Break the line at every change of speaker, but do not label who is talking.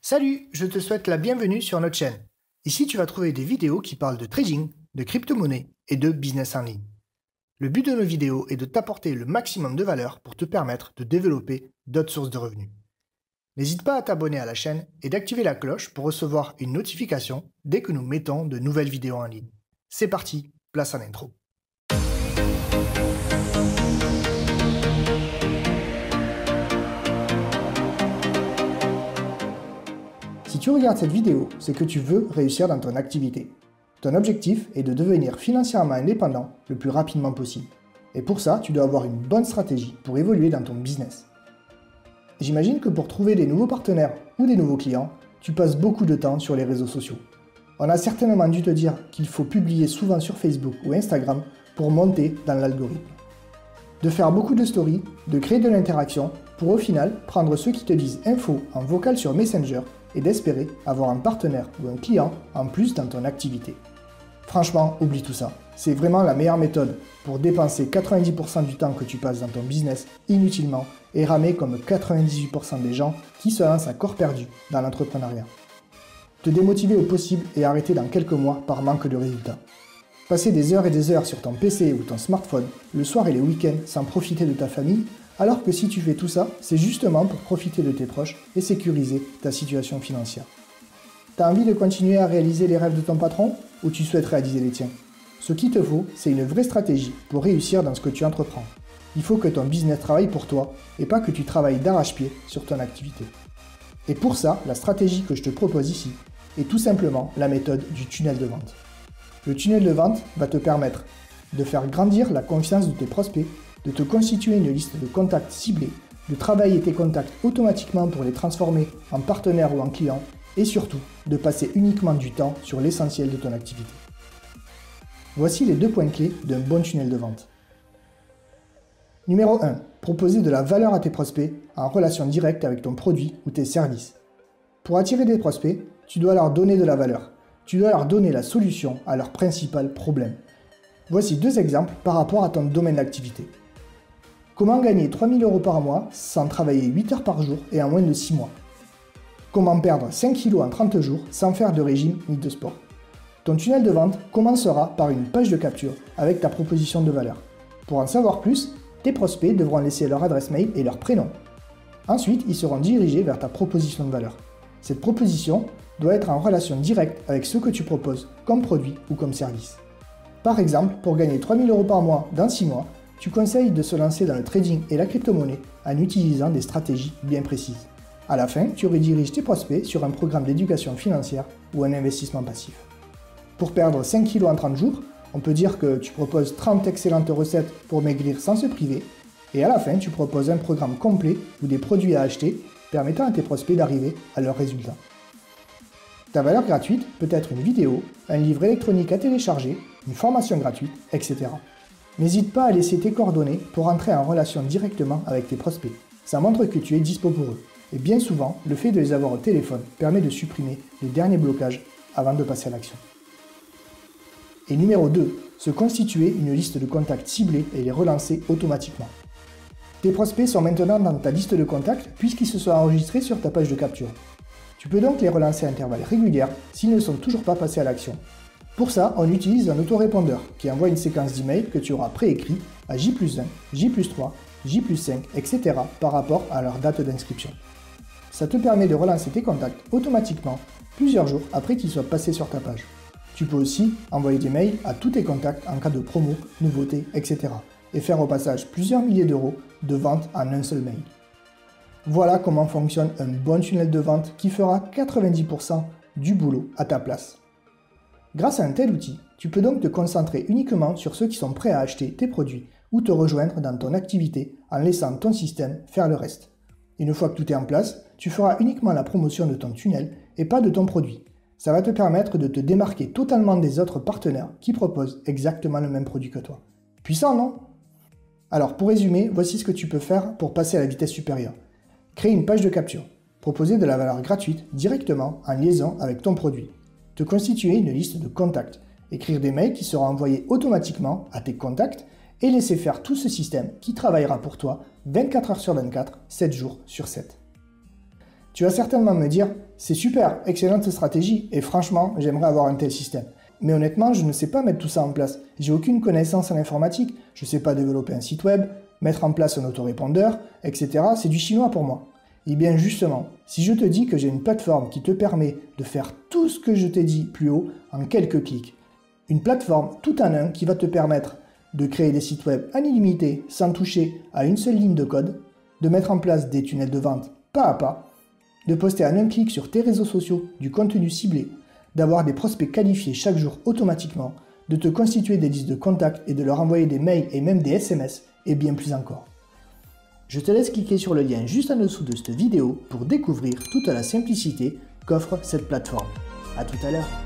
Salut, je te souhaite la bienvenue sur notre chaîne. Ici, tu vas trouver des vidéos qui parlent de trading, de crypto-monnaie et de business en ligne. Le but de nos vidéos est de t'apporter le maximum de valeur pour te permettre de développer d'autres sources de revenus. N'hésite pas à t'abonner à la chaîne et d'activer la cloche pour recevoir une notification dès que nous mettons de nouvelles vidéos en ligne. C'est parti, place à l'intro. Si tu regardes cette vidéo, c'est que tu veux réussir dans ton activité. Ton objectif est de devenir financièrement indépendant le plus rapidement possible. Et pour ça, tu dois avoir une bonne stratégie pour évoluer dans ton business. J'imagine que pour trouver des nouveaux partenaires ou des nouveaux clients, tu passes beaucoup de temps sur les réseaux sociaux. On a certainement dû te dire qu'il faut publier souvent sur Facebook ou Instagram pour monter dans l'algorithme. De faire beaucoup de stories, de créer de l'interaction, pour au final prendre ceux qui te disent info en vocal sur Messenger et d'espérer avoir un partenaire ou un client en plus dans ton activité. Franchement, oublie tout ça. C'est vraiment la meilleure méthode pour dépenser 90% du temps que tu passes dans ton business inutilement et ramer comme 98% des gens qui se lancent à corps perdu dans l'entrepreneuriat. Te démotiver au possible et arrêter dans quelques mois par manque de résultats. Passer des heures et des heures sur ton PC ou ton smartphone, le soir et les week-ends sans profiter de ta famille, alors que si tu fais tout ça, c'est justement pour profiter de tes proches et sécuriser ta situation financière. T'as envie de continuer à réaliser les rêves de ton patron ou tu souhaites réaliser les tiens? Ce qu'il te faut, c'est une vraie stratégie pour réussir dans ce que tu entreprends. Il faut que ton business travaille pour toi et pas que tu travailles d'arrache-pied sur ton activité. Et pour ça, la stratégie que je te propose ici est tout simplement la méthode du tunnel de vente. Le tunnel de vente va te permettre de faire grandir la confiance de tes prospects, de te constituer une liste de contacts ciblés, de travailler tes contacts automatiquement pour les transformer en partenaires ou en clients, et surtout de passer uniquement du temps sur l'essentiel de ton activité. Voici les 2 points clés d'un bon tunnel de vente. Numéro 1. Proposer de la valeur à tes prospects en relation directe avec ton produit ou tes services. Pour attirer des prospects, tu dois leur donner de la valeur. Tu dois leur donner la solution à leur principal problème. Voici 2 exemples par rapport à ton domaine d'activité. Comment gagner 3 000 € par mois sans travailler 8 heures par jour et en moins de 6 mois? Comment perdre 5 kg en 30 jours sans faire de régime ni de sport? Ton tunnel de vente commencera par une page de capture avec ta proposition de valeur. Pour en savoir plus, tes prospects devront laisser leur adresse mail et leur prénom. Ensuite, ils seront dirigés vers ta proposition de valeur. Cette proposition doit être en relation directe avec ce que tu proposes comme produit ou comme service. Par exemple, pour gagner 3 000 € par mois dans 6 mois, tu conseilles de se lancer dans le trading et la crypto-monnaie en utilisant des stratégies bien précises. À la fin, tu rediriges tes prospects sur un programme d'éducation financière ou un investissement passif. Pour perdre 5 kg en 30 jours, on peut dire que tu proposes 30 excellentes recettes pour maigrir sans se priver, et à la fin, tu proposes un programme complet ou des produits à acheter permettant à tes prospects d'arriver à leurs résultats. Ta valeur gratuite peut être une vidéo, un livre électronique à télécharger, une formation gratuite, etc. N'hésite pas à laisser tes coordonnées pour entrer en relation directement avec tes prospects. Ça montre que tu es dispo pour eux. Et bien souvent, le fait de les avoir au téléphone permet de supprimer les derniers blocages avant de passer à l'action. Et numéro 2, se constituer une liste de contacts ciblés et les relancer automatiquement. Tes prospects sont maintenant dans ta liste de contacts puisqu'ils se sont enregistrés sur ta page de capture. Tu peux donc les relancer à intervalles réguliers s'ils ne sont toujours pas passés à l'action. Pour ça, on utilise un autorépondeur qui envoie une séquence d'emails que tu auras préécrit à J+1, J+3, J+5, etc. par rapport à leur date d'inscription. Ça te permet de relancer tes contacts automatiquement plusieurs jours après qu'ils soient passés sur ta page. Tu peux aussi envoyer des mails à tous tes contacts en cas de promo, nouveautés, etc. et faire au passage plusieurs milliers d'euros de vente en un seul mail. Voilà comment fonctionne un bon tunnel de vente qui fera 90% du boulot à ta place. Grâce à un tel outil, tu peux donc te concentrer uniquement sur ceux qui sont prêts à acheter tes produits ou te rejoindre dans ton activité en laissant ton système faire le reste. Une fois que tout est en place, tu feras uniquement la promotion de ton tunnel et pas de ton produit. Ça va te permettre de te démarquer totalement des autres partenaires qui proposent exactement le même produit que toi. Puissant, non? Alors pour résumer, voici ce que tu peux faire pour passer à la vitesse supérieure. Créer une page de capture. Proposer de la valeur gratuite directement en liaison avec ton produit. Te constituer une liste de contacts. Écrire des mails qui seront envoyés automatiquement à tes contacts et laisser faire tout ce système qui travaillera pour toi 24 heures sur 24, 7 jours sur 7. Tu vas certainement me dire, c'est super, excellente stratégie, et franchement, j'aimerais avoir un tel système. Mais honnêtement, je ne sais pas mettre tout ça en place. J'ai aucune connaissance en informatique, je ne sais pas développer un site web, mettre en place un autorépondeur, etc. C'est du chinois pour moi. Et bien justement, si je te dis que j'ai une plateforme qui te permet de faire tout ce que je t'ai dit plus haut en quelques clics, une plateforme tout en un qui va te permettre de créer des sites web en illimité sans toucher à une seule ligne de code, de mettre en place des tunnels de vente pas à pas, de poster en un clic sur tes réseaux sociaux du contenu ciblé, d'avoir des prospects qualifiés chaque jour automatiquement, de te constituer des listes de contacts et de leur envoyer des mails et même des SMS, et bien plus encore. Je te laisse cliquer sur le lien juste en dessous de cette vidéo pour découvrir toute la simplicité qu'offre cette plateforme. A tout à l'heure.